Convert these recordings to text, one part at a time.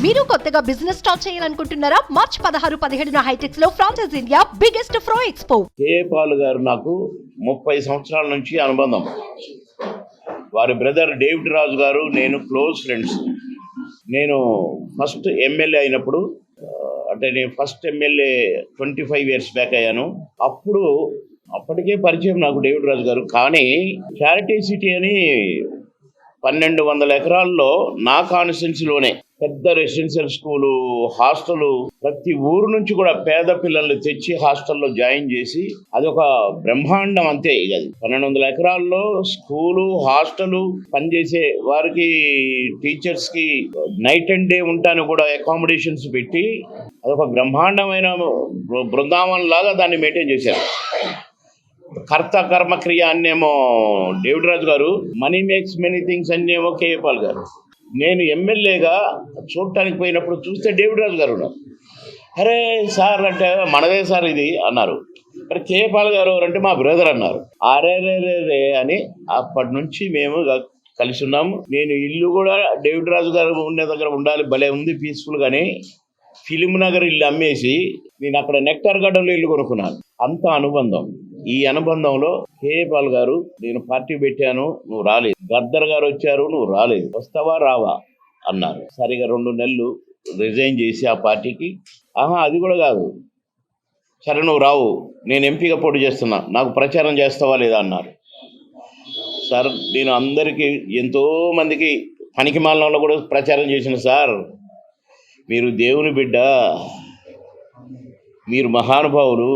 మీరు కొత్తగా business start చేయాలనుకుంటున్నారా? మార్చ్ 16, 17న హైటెక్స్ లో ఫ్రాన్సెస్ ఇండియా బిగ్గెస్ట్ ఫ్రో ఎక్స్పో. కే పాల్ గారు నాకు 30 సంవత్సరాల నుంచి అనుబంధం. వారి బ్రదర్ డేవిడ్ రాజు గారు నేను క్లోజ్ ఫ్రెండ్స్. నేను ఫస్ట్ ఎమ్మెల్యే అయినప్పుడు అంటే నేను ఫస్ట్ ఎమ్మెల్యే 25 years బ్యాక్ అయ్యాను. అప్పటికే పరిచయం నాకు డేవిడ్ రాజు గారు. కానీ చారిటీ సిటీ అని 1200 ఎకరాల్లో నా కాన్స్టిట్యున్సీలోనే పెద్ద రెసిడెన్షియల్ స్కూలు, హాస్టలు, ప్రతి ఊరు నుంచి కూడా పేద పిల్లల్ని తెచ్చి హాస్టల్లో జాయిన్ చేసి అదొక బ్రహ్మాండం. అంతే ఇక అది 1200 ఎకరాల్లో స్కూలు, హాస్టలు, పనిచేసే వారికి టీచర్స్కి నైట్ అండ్ డే ఉంటాను కూడా అకామిడేషన్స్ పెట్టి అదొక బ్రహ్మాండమైన బృందావనం లాగా దాన్ని మెయింటైన్ చేశారు. కర్త కర్మక్రియ అన్నేమో డేవిడ్ రాజు గారు, మనీ మేక్స్ మెనీ థింగ్స్ అన్నేమో కే పాల్ గారు. నేను ఎమ్మెల్యేగా చూడటానికి పోయినప్పుడు చూస్తే డేవిడ్ రాజు గారు ఉన్నారు. అరే సార్ అంటే మనదే సార్ ఇది అన్నారు. మరి కే పాల్ గారు అంటే మా బ్రదర్ అన్నారు. అరే రే రే రే అని అప్పటి నుంచి మేము కలిసి ఉన్నాము. నేను ఇల్లు కూడా డేవిడ్ రాజు గారు ఉండే దగ్గర ఉండాలి, భలే ఉంది పీస్ఫుల్ గానీ ఫిలిం నగర్ ఇల్లు అమ్మేసి నేను అక్కడ నెక్టార్ గార్డెన్లో ఇల్లు కొనుక్కున్నాను. అంత అనుబంధం. ఈ అనుబంధంలో కే పాల్ గారు, నేను పార్టీ పెట్టాను, నువ్వు రాలేదు. గద్దర్ గారు వచ్చారు, నువ్వు రాలేదు. వస్తావా రావా అన్నారు. సరిగా 2 నెలలు రిజైన్ చేసి ఆ పార్టీకి అది కూడా కాదు, సరే నువ్వు రావు, నేను ఎంపీగా పోటీ చేస్తున్నా, నాకు ప్రచారం చేస్తావా లేదా అన్నారు. సార్ నేను అందరికీ ఎంతోమందికి పనికి మాలలో కూడా ప్రచారం చేసిన సార్, మీరు దేవుని బిడ్డ, మీరు మహానుభావులు,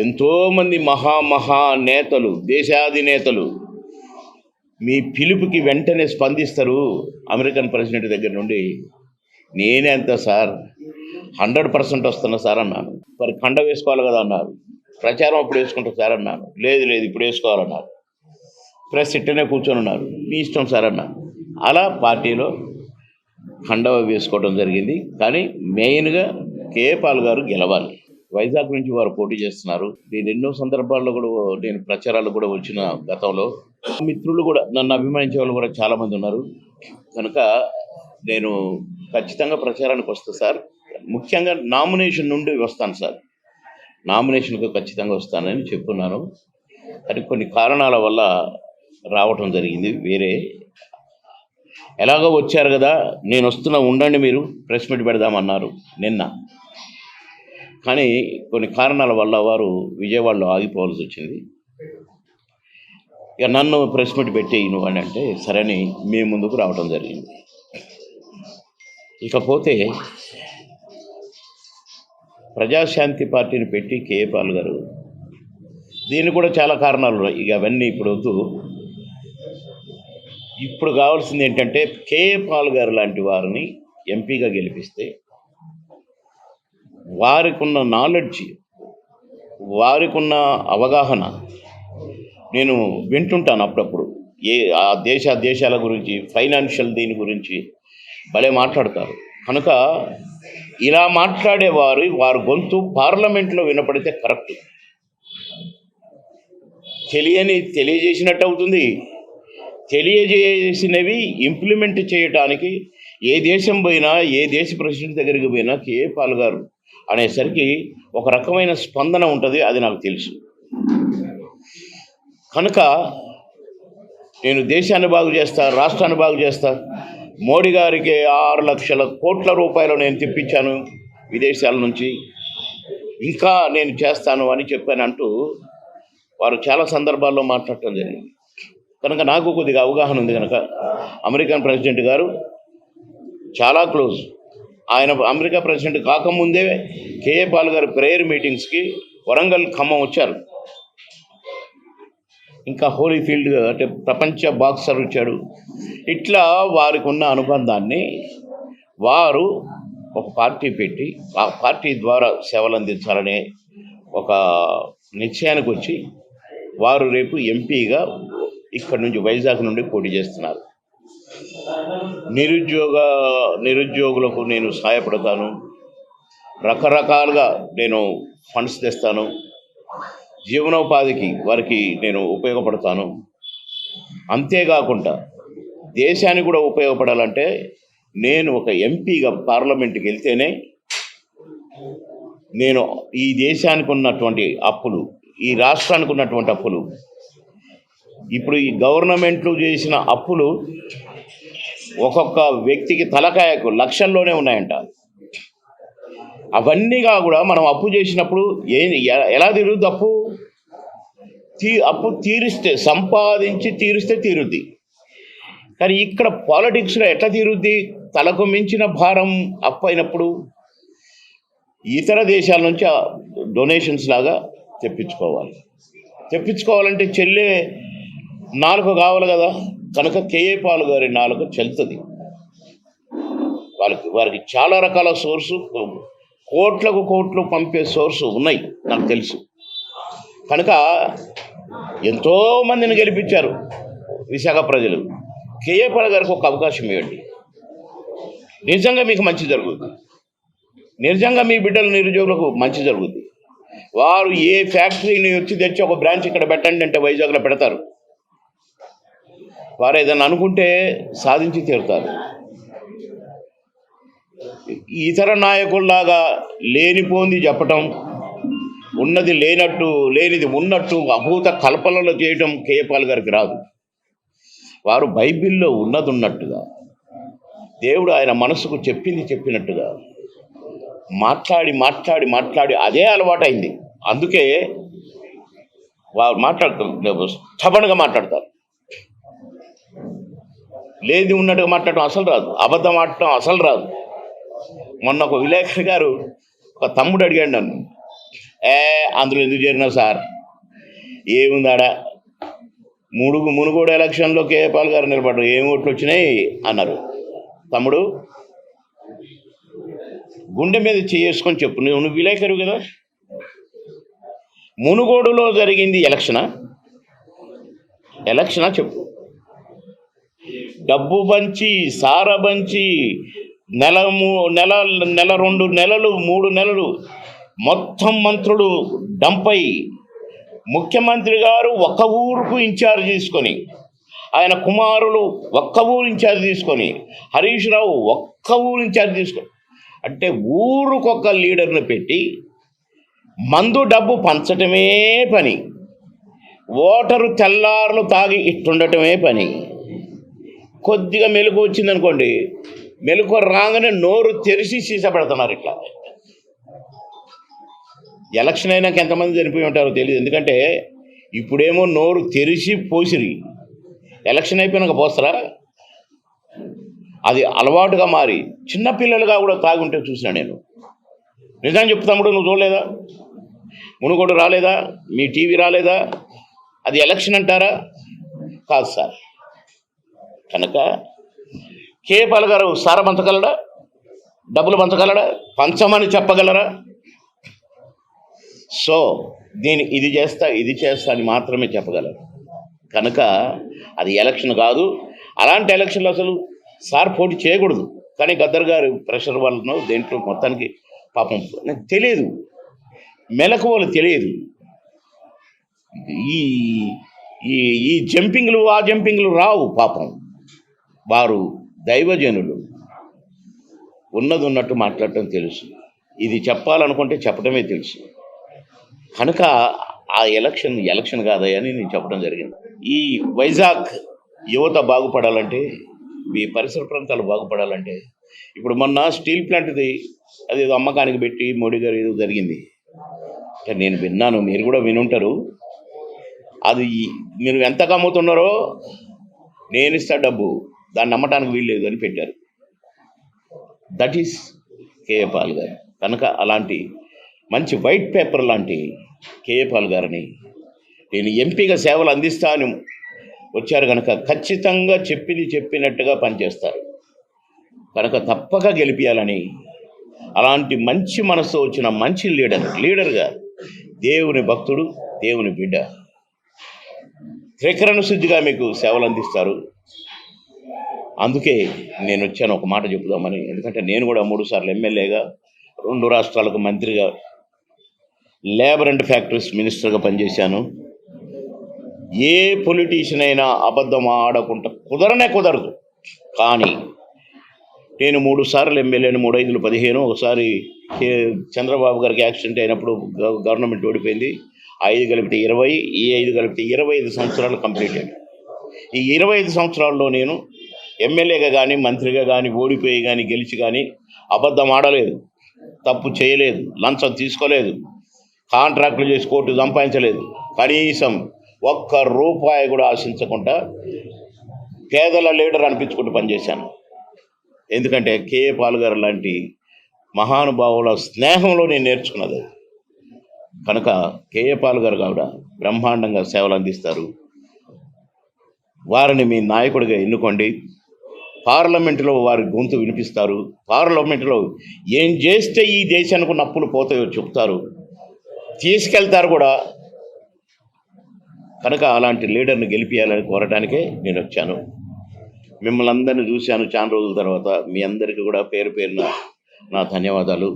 ఎంతోమంది మహా నేతలు, దేశాధినేతలు మీ పిలుపుకి వెంటనే స్పందిస్తారు అమెరికన్ ప్రెసిడెంట్ దగ్గర నుండి. నేనే అంత సార్ 100% వస్తున్నా సార్ అన్నాను. మరి కండ వేసుకోవాలి కదా అన్నారు. ప్రచారం అప్పుడు వేసుకుంటా సార్ అన్నాను. లేదు ఇప్పుడు వేసుకోవాలన్నారు. ప్రెస్ ఇట్టనే కూర్చొని ఉన్నారు. మీ ఇష్టం సార్ అన్నాను. అలా పార్టీలో కండవ వేసుకోవడం జరిగింది. కానీ మెయిన్గా కే పాల్ గారు గెలవాలి. వైజాగ్ నుంచి వారు పోటీ చేస్తున్నారు. నేను ఎన్నో సందర్భాల్లో కూడా నేను ప్రచారాలు కూడా వచ్చిన గతంలో. మిత్రులు కూడా నన్ను అభిమానించే వాళ్ళు కూడా చాలామంది ఉన్నారు. కనుక నేను ఖచ్చితంగా ప్రచారానికి వస్తాను సార్. ముఖ్యంగా నామినేషన్ నుండి వస్తాను సార్. నామినేషన్కి ఖచ్చితంగా వస్తానని చెప్తున్నాను. అది కొన్ని కారణాల వల్ల రావటం జరిగింది. వేరే ఎలాగో వచ్చారు కదా, నేను వస్తున్నా, ఉండండి, మీరు ప్రెస్ మీట్ పెడదామన్నారు నిన్న. కానీ కొన్ని కారణాల వల్ల వారు విజయవాడలో ఆగిపోవాల్సి వచ్చింది. ఇక నన్ను ప్రెస్ మీట్ పెట్టేయి నువ్వు అని అంటే సరేని మేము ముందుకు రావడం జరిగింది. ఇకపోతే ప్రజాశాంతి పార్టీని పెట్టి కే పాల్ గారు, దీనికి కూడా చాలా కారణాలు ఉన్నాయి. ఇక అవన్నీ ఇప్పుడు వద్దు. ఇప్పుడు కావాల్సింది ఏంటంటే కే పాల్ గారు లాంటి వారిని ఎంపీగా గెలిపిస్తే వారికి ఉన్న నాలెడ్జ్, వారికి ఉన్న అవగాహన నేను వింటుంటాను అప్పుడప్పుడు. ఆ దేశాల గురించి, ఫైనాన్షియల్ దీని గురించి భలే మాట్లాడతారు. కనుక ఇలా మాట్లాడేవారు వారి గొంతు పార్లమెంట్లో వినపడితే కరెక్ట్. తెలియజేసినట్టు అవుతుంది. తెలియజేసినవి ఇంప్లిమెంట్ చేయడానికి ఏ దేశం పోయినా, ఏ దేశ ప్రెసిడెంట్ దగ్గరికి పోయినా కే పాల్ గారు అనేసరికి ఒక రకమైన స్పందన ఉంటుంది. అది నాకు తెలుసు. కనుక నేను దేశాన్ని బాగు చేస్తా, రాష్ట్రాన్ని బాగు చేస్తా, మోడీ గారికి 6 లక్షల కోట్ల రూపాయలు నేను తెప్పించాను విదేశాల నుంచి, ఇంకా నేను చేస్తాను అని చెప్పానంటూ వారు చాలా సందర్భాల్లో మాట్లాడటం జరిగింది. కనుక నాకు కొద్దిగా అవగాహన ఉంది. కనుక అమెరికన్ ప్రెసిడెంట్ గారు చాలా క్లోజ్. ఆయన అమెరికా ప్రెసిడెంట్ కాకముందే కే పాల్ గారు ప్రేయర్ మీటింగ్స్కి వరంగల్, ఖమ్మం వచ్చారు. ఇంకా హోలీఫీల్డ్ అంటే ప్రపంచ బాక్సర్ వచ్చాడు. ఇట్లా వారికి ఉన్న అనుబంధాన్ని వారు ఒక పార్టీ పెట్టి ఆ పార్టీ ద్వారా సేవలు అందించాలనే ఒక నిశ్చయానికి వచ్చి వారు రేపు ఎంపీగా ఇక్కడ నుంచి వైజాగ్ నుండి పోటీ చేస్తున్నారు. నిరుద్యోగులకు నేను సహాయపడతాను, రకరకాలుగా నేను ఫండ్స్ తెస్తాను, జీవనోపాధికి వారికి నేను ఉపయోగపడతాను. అంతేకాకుండా దేశానికి కూడా ఉపయోగపడాలంటే నేను ఒక ఎంపీగా పార్లమెంట్కి వెళ్తేనే నేను ఈ దేశానికి ఉన్నటువంటి అప్పులు, ఈ రాష్ట్రానికి ఉన్నటువంటి అప్పులు, ఇప్పుడు ఈ గవర్నమెంట్లు చేసిన అప్పులు ఒక్కొక్క వ్యక్తికి తలకాయకు లక్షల్లోనే ఉన్నాయంట. అవన్నీగా కూడా మనం అప్పు చేసినప్పుడు ఎలా తీరుద్ది అప్పు? అప్పు తీరిస్తే, సంపాదించి తీరిస్తే తీరుద్ది. కానీ ఇక్కడ పాలిటిక్స్లో ఎట్లా తీరుద్ది? తలకు మించిన భారం అప్పు అయినప్పుడు ఇతర దేశాల నుంచి డొనేషన్స్ లాగా తెప్పించుకోవాలంటే చెల్లే నాలుక కావాలి కదా. కనుక కేఏ పాల్ గారి నాలుక చెల్తుంది. వారికి చాలా రకాల సోర్సు, కోట్లు పంపే సోర్సు ఉన్నాయి, నాకు తెలుసు. కనుక ఎంతోమందిని గెలిపించారు విశాఖ ప్రజలు. కేఏ పాల్ గారికి ఒక అవకాశం ఇవ్వండి, నిజంగా మీకు మంచి జరుగుతుంది. నిజంగా మీ బిడ్డల నిరుద్యోగులకు మంచి జరుగుతుంది. వారు ఏ ఫ్యాక్టరీని వచ్చి తెచ్చి ఒక బ్రాంచ్ ఇక్కడ పెట్టండి అంటే వైజాగ్లో పెడతారు. వారు ఏదైనా అనుకుంటే సాధించి తీరుతారు. ఇతర నాయకుల్లాగా లేనిపోంది చెప్పటం, ఉన్నది లేనట్టు, లేనిది ఉన్నట్టు అభూత కల్పనలు చేయటం కేఏ పాల్ గారికి రాదు. వారు బైబిల్లో ఉన్నది ఉన్నట్టుగా, దేవుడు ఆయన మనసుకు చెప్పినట్టుగా మాట్లాడి అదే అలవాటైంది. అందుకే వారు స్టబన్గా మాట్లాడతారు. లేది ఉన్నట్టుగా మాట్లాడటం అసలు రాదు, అబద్ధం ఆడటం అసలు రాదు. మొన్న ఒక విలేకరి గారు ఒక తమ్ముడు అడిగాడు నన్ను, అందులో ఎందుకు చేరినావు సార్? ఏముందాడా, మునుగోడు ఎలక్షన్లో కేఏ పాల్ గారు నిలబడ్డారు, ఏం ఓట్లు వచ్చినాయి అన్నారు. తమ్ముడు, గుండె మీద చేసుకొని చెప్పు, నువ్వు విలేకరు కదా. మునుగోడులో జరిగింది ఎలక్షనా చెప్పు. డబ్బు పంచి, సార పంచి, నెల 2 నెలలు 3 నెలలు మొత్తం మంత్రులు డంపై ముఖ్యమంత్రి గారు ఒక్క ఊరుకు ఇన్ఛార్జ్ తీసుకొని, ఆయన కుమారులు ఒక్క ఊరు ఇన్ఛార్జ్ తీసుకొని, హరీష్ రావు ఒక్క ఊరు ఇన్ఛార్జ్ తీసుకొని, అంటే ఊరుకొక లీడర్ని పెట్టి మందు డబ్బు పంచటమే పని, ఓటరు తెల్లార్లు తాగి ఇట్టుండటమే పని. కొద్దిగా మెలకు వచ్చిందనుకోండి, మెలకు రాగానే నోరు తెరిచి సీసా పెడుతున్నారు. ఇట్లా ఎలక్షన్ అయినాక ఎంతమంది చనిపోయి ఉంటారో తెలియదు. ఎందుకంటే ఇప్పుడేమో నోరు తెరిచి పోసిరి, ఎలక్షన్ అయిపోయినాక పోస్తారా? అది అలవాటుగా మారి చిన్నపిల్లలుగా కూడా తాగుంటే చూసినా నేను. నిజాన్ని చెప్తాముడు, నువ్వు చూడలేదా? మునుగోడు రాలేదా? మీ టీవీ రాలేదా? అది ఎలక్షన్ అంటారా? కాదు సార్. కనుక కేఏ పాల్ గారు సార పంచగలడా? డబ్బులు పంచగలడా? పంచమని చెప్పగలరా? సో ఇది చేస్తా అని మాత్రమే చెప్పగలరు. కనుక అది ఎలక్షన్ కాదు. అలాంటి ఎలక్షన్లు అసలు సార్ పోటీ చేయకూడదు. కానీ గద్దర్ గారు ప్రెషర్ వల్ల దేంట్లో మొత్తానికి పాపం నాకు తెలియదు, మెలకువలు తెలియదు. ఈ జంపింగ్లు రావు. పాపం వారు దైవజనులు, ఉన్నది ఉన్నట్టు మాట్లాడటం తెలుసు. ఇది చెప్పాలనుకుంటే చెప్పడమే తెలుసు. కనుక ఆ ఎలక్షన్ కాదయ్యా అని నేను చెప్పడం జరిగింది. ఈ వైజాగ్ యువత బాగుపడాలంటే, ఈ పరిసర ప్రాంతాలు బాగుపడాలంటే, ఇప్పుడు మొన్న స్టీల్ ప్లాంట్ది అదేదో అమ్మకానికి పెట్టి మోడీ గారు ఏదో జరిగింది. నేను విన్నాను, మీరు కూడా వినుంటారు. అది మీరు ఎంతకు అమ్ముతున్నారో నేను ఇస్తా డబ్బు, దాన్ని నమ్మటానికి వీల్లేదు అని పెట్టారు. దట్ ఈస్ కేఏ పాల్ గారు. కనుక అలాంటి మంచి వైట్ పేపర్ లాంటి కేఏ పాల్ గారిని నేను ఎంపీగా సేవలు అందిస్తా అని వచ్చారు. కనుక ఖచ్చితంగా చెప్పినట్టుగా పనిచేస్తారు. కనుక తప్పక గెలిపించాలని, అలాంటి మంచి మనసు వచ్చిన మంచి లీడర్గా, దేవుని భక్తుడు, దేవుని బిడ్డ, త్రికరణ శుద్ధిగా మీకు సేవలు అందిస్తారు. అందుకే నేను వచ్చాను ఒక మాట చెప్పుదామని. ఎందుకంటే నేను కూడా 3 సార్లు ఎమ్మెల్యేగా, 2 రాష్ట్రాలకు మంత్రిగా, లేబర్ అండ్ ఫ్యాక్టరీస్ మినిస్టర్గా పనిచేశాను. ఏ పొలిటీషియన్ అయినా అబద్ధం ఆడకుండా కుదరదు. కానీ నేను 3 సార్లు ఎమ్మెల్యేని, 3 5 15, ఒకసారి చంద్రబాబు గారికి యాక్సిడెంట్ అయినప్పుడు గవర్నమెంట్ ఓడిపోయింది. 5 కలిపితే 20, ఈ 5 కలిపితే 25 సంవత్సరాలు కంప్లీట్ అయ్యాయి. ఈ 25 సంవత్సరాల్లో నేను ఎమ్మెల్యేగా కానీ, మంత్రిగా కానీ, ఓడిపోయి కానీ, గెలిచి కానీ అబద్ధం ఆడలేదు, తప్పు చేయలేదు, లంచం తీసుకోలేదు, కాంట్రాక్టులు చేసి కోర్టు సంపాదించలేదు, కనీసం ఒక్క రూపాయి కూడా ఆశించకుండా పేదల లీడర్ అనిపించుకుంటూ పనిచేశాను. ఎందుకంటే కేఏ పాల్ గారు లాంటి మహానుభావుల స్నేహంలో నేను నేర్చుకున్నది. కనుక కేఏ పాల్ గారు కూడా బ్రహ్మాండంగా సేవలు అందిస్తారు. వారిని మీ నాయకుడిగా ఎన్నుకోండి. పార్లమెంటులో వారి గొంతు వినిపిస్తారు. పార్లమెంటులో ఏం చేస్తే ఈ దేశానికి నప్పులు పోతాయో చెప్తారు, తీసుకెళ్తారు కూడా. కనుక అలాంటి లీడర్ని గెలిపించాలని కోరడానికే నేను వచ్చాను. మిమ్మల్ని అందరినీ చూశాను చాలా రోజుల తర్వాత. మీ అందరికీ కూడా పేరు పేరున నా ధన్యవాదాలు.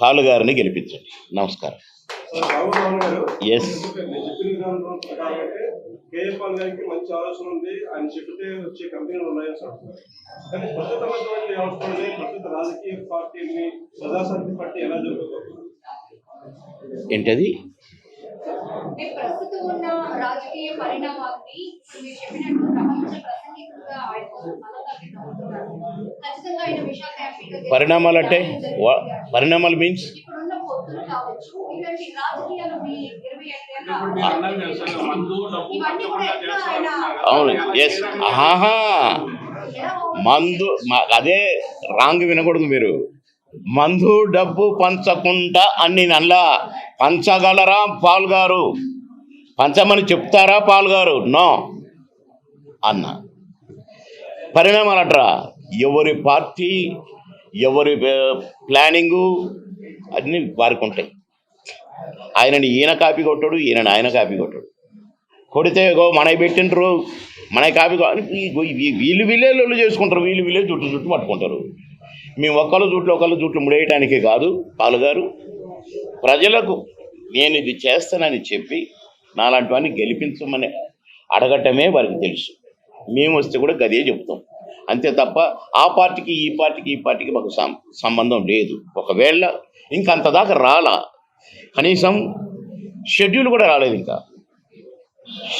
పాల్ గారిని గెలిపించండి. నమస్కారం. ఎస్, కేఏ పాల్ గారికి మంచి ఆలోచన ఉంది. ఆయన చెప్తే వచ్చే కంపెనీలు ఉన్నాయని చెప్తున్నారు. కానీ ప్రస్తుతమైనటువంటి వ్యవస్థలని, ప్రస్తుత రాజకీయ పార్టీని ప్రజాశాంతి పార్టీ ఎలా జరుగుతుంది? ఏంటది? ప్రస్తుతం ఉన్న రాజకీయ పరిణామాన్ని మీరు చెప్పినట్టు ప్రపంచ ప్రసంగికులుగా ఆయన ఖచ్చితంగా ఆయన విశాఖ ఎంపీగా పరిణామాలు అంటే పరిణామాలు మీన్స్ ఇప్పుడున్న పొత్తులు కావచ్చు, ఇలాంటి రాజకీయాలు మీ 27 ఏళ్ళ ఇవన్నీ కూడా ఎట్లా ఆయన అవును. ఎస్, ఆహా, మందు అదే రాంగ్ వినకూడదు మీరు. మందు డబ్బు పంచకుండా అన్ని నల్లా పంచగలరా పాల్ గారు? పంచమని చెప్తారా పాల్ గారు? నో అన్న. పరిణామాలు అట్రా ఎవరి పార్టీ, ఎవరి ప్లానింగు అన్నీ వారికి ఉంటాయి. ఆయనని ఈయన కాపీ కొట్టాడు, ఈయనని ఆయన కాపీ కొట్టాడు. కొడితే మనకి పెట్టింటారు, మనకి కాపీ వీళ్ళు వీళ్ళే చేసుకుంటారు, వీళ్ళు వీళ్ళే జుట్టు పట్టుకుంటారు. మేము ఒకళ్ళ జుట్లు ముడేయటానికి కాదు. పాల్ గారు ప్రజలకు నేను ఇది చేస్తానని చెప్పి నాలాంటి వాడిని గెలిపించమని అడగటమే వారికి తెలుసు. మేము వస్తే కూడా గదే చెప్తాం. అంతే తప్ప ఆ పార్టీకి ఈ పార్టీకి మాకు సంబంధం లేదు. ఒకవేళ ఇంకంత దాకా రాలా, కనీసం షెడ్యూల్ కూడా రాలేదు. ఇంకా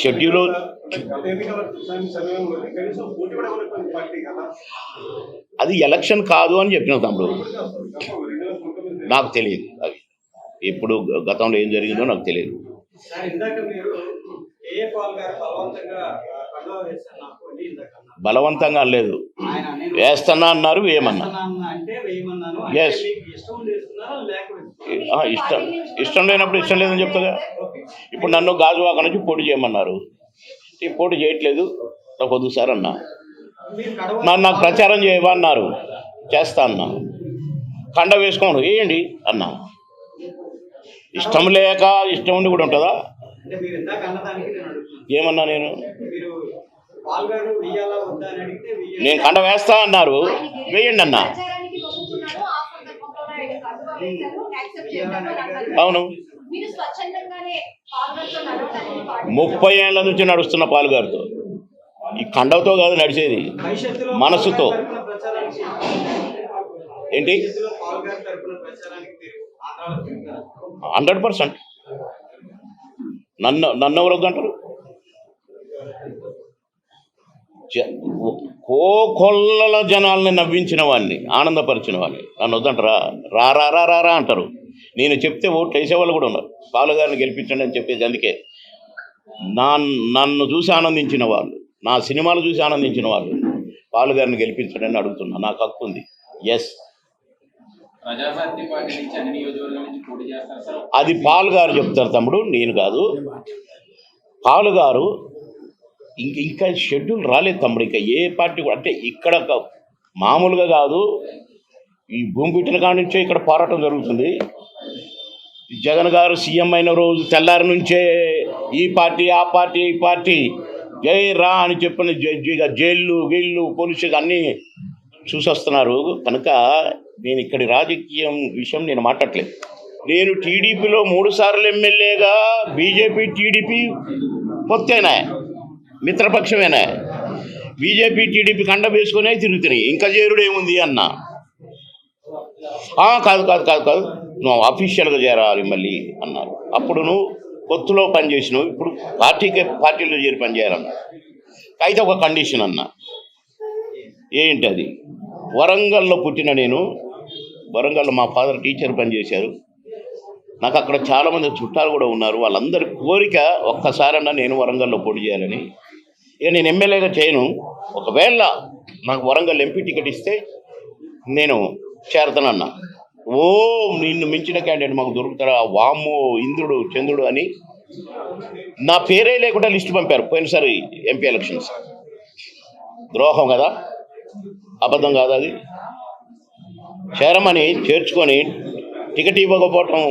షెడ్యూల్ అది ఎలక్షన్ కాదు అని చెప్పిన తమ్ముడు. నాకు తెలియదు అది ఇప్పుడు గతంలో ఏం జరిగిందో నాకు తెలియదు. బలవంతంగా లేదు, వేస్తున్నా అన్నారు, వేయమన్నా. ఎస్, ఇష్టం లేనప్పుడు ఇష్టం లేదని చెప్తాగా. ఇప్పుడు నన్ను గాజువాక నుంచి పోటీ చేయమన్నారు, పోటీ చేయట్లేదు, కొద్ది సార్ అన్నా. నాకు ప్రచారం చేయమన్నారు, చేస్తా అన్నా. కండ వేసుకోండి, వేయండి అన్నా. ఇష్టం లేక ఇష్టం ఉండి కూడా ఉంటుందా? ఏమన్నా నేను కండ వేస్తా అన్నారు, వేయండి అన్నా. అవును, 30 ఏళ్ల నుంచి నడుస్తున్న పాల్ గారితో. ఈ కండవతో కాదు నడిచేది, మనసుతో. ఏంటి 100%. నన్ను ఎవరు వద్దంటారు? కోకొల్లల జనాల్ని నవ్వించిన వాడిని, ఆనందపరిచిన వాడిని నన్ను వద్దంటారా? రా అంటారు. నేను చెప్తే ఓట్లు వేసేవాళ్ళు కూడా ఉన్నారు. పాల్ గారిని గెలిపించండి అని చెప్పేది. అందుకే నన్ను చూసి ఆనందించిన వాళ్ళు, నా సినిమాలు చూసి ఆనందించిన వాళ్ళు పాల్ గారిని గెలిపించండి అని అడుగుతున్నా. నాకు హక్కు ఉంది. ఎస్, అది పాల్ గారు చెప్తారు తమ్ముడు, నేను కాదు. పాల్ గారు ఇంకా షెడ్యూల్ రాలేదు తమ్ముడు. ఇంకా ఏ పార్టీ కూడా అంటే ఇక్కడ మామూలుగా కాదు, ఈ భూమి పుట్టిన కాడి నుంచే ఇక్కడ పోరాటం జరుగుతుంది. జగన్ గారు సీఎం అయిన రోజు తెల్లారి నుంచే ఈ పార్టీ ఆ పార్టీ ఈ పార్టీ జై రా అని చెప్పిన జైళ్ళు పోలీసులు అన్నీ చూసొస్తున్నారు. కనుక నేను ఇక్కడి రాజకీయం విషయం నేను మాట్లాడలేదు. నేను టీడీపీలో 3 సార్లు ఎమ్మెల్యేగా, బీజేపీ టీడీపీ పొత్తేనా, మిత్రపక్షమేనా. బీజేపీ టీడీపీ కండ వేసుకునే తిరుగుతున్నాయి, ఇంకా చేరుడు ఏముంది అన్న. కాదు కాదు కాదు కాదు నువ్వు అఫీషియల్గా చేరాలి మళ్ళీ అన్నారు. అప్పుడు నువ్వు కొత్తలో పనిచేసినావు, ఇప్పుడు పార్టీలో చేరి పనిచేయాలన్నా. అయితే ఒక కండిషన్ అన్న, ఏంటి అది? వరంగల్లో పుట్టిన నేను, వరంగల్లో మా ఫాదర్ టీచర్ పనిచేశారు, నాకు అక్కడ చాలామంది చుట్టాలు కూడా ఉన్నారు. వాళ్ళందరి కోరిక ఒక్కసారన్నా నేను వరంగల్లో పోటీ చేయాలని. ఇక నేను ఎమ్మెల్యేగా చేయను, ఒకవేళ నాకు వరంగల్ ఎంపీ టికెట్ ఇస్తే నేను చేరతానన్నా. నిన్ను మించిన క్యాండిడేట్ మాకు దొరుకుతారా, వామ్మో ఇంద్రుడు చంద్రుడు అని నా పేరే లేకుండా లిస్టు పంపారు పోయినసారి ఎంపీ ఎలక్షన్స్. ద్రోహం కదా, అబద్ధం కాదు అది? చేరమని చేర్చుకొని టికెట్ ఇవ్వకపోవటం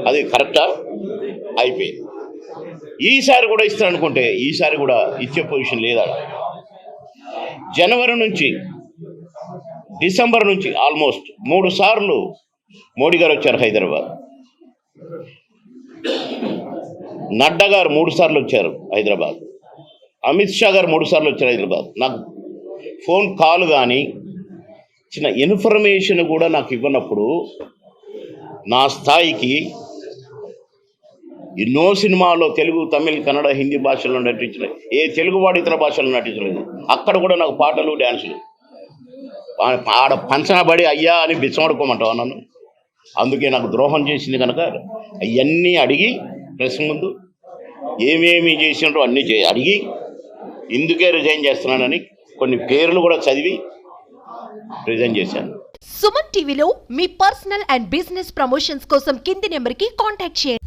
అది కరెక్టా? అయిపోయింది. ఈసారి కూడా ఇస్తారనుకుంటే ఈసారి కూడా ఇచ్చే పొజిషన్ లేదా. జనవరి నుంచి డిసెంబర్ నుంచి ఆల్మోస్ట్ 3 సార్లు మోడీ గారు వచ్చారు హైదరాబాద్, నడ్డా గారు 3 సార్లు వచ్చారు హైదరాబాద్, అమిత్ షా గారు 3 సార్లు వచ్చారు హైదరాబాద్. నాకు ఫోన్ కాల్ కానీ చిన్న ఇన్ఫర్మేషన్ కూడా నాకు ఇవ్వనప్పుడు నా స్థాయికి ఎన్నో సినిమాల్లో తెలుగు, తమిళ్, కన్నడ, హిందీ భాషల్లో నటించలేదు, ఏ తెలుగువాడు ఇతర భాషల్లో నటించలేదు. అక్కడ కూడా నాకు పాటలు, డ్యాన్సులు. ఆడ పంచనబడి అయ్యా అని బిచ్చమడుకోమంటావు నన్ను. అందుకే నాకు ద్రోహం చేసింది కనుక అవన్నీ అడిగి ప్రెస్ ముందు ఏమేమి చేసినారో అన్నీ అడిగి ఇందుకే రిజైన్ చేస్తున్నానని కొన్ని పేర్లు కూడా చదివి రిజైన్ చేశాను. సుమన్ టీవీలో మీ పర్సనల్ అండ్ బిజినెస్ ప్రమోషన్స్ కోసం కింది నెంబర్కి కాంటాక్ట్ చేయండి.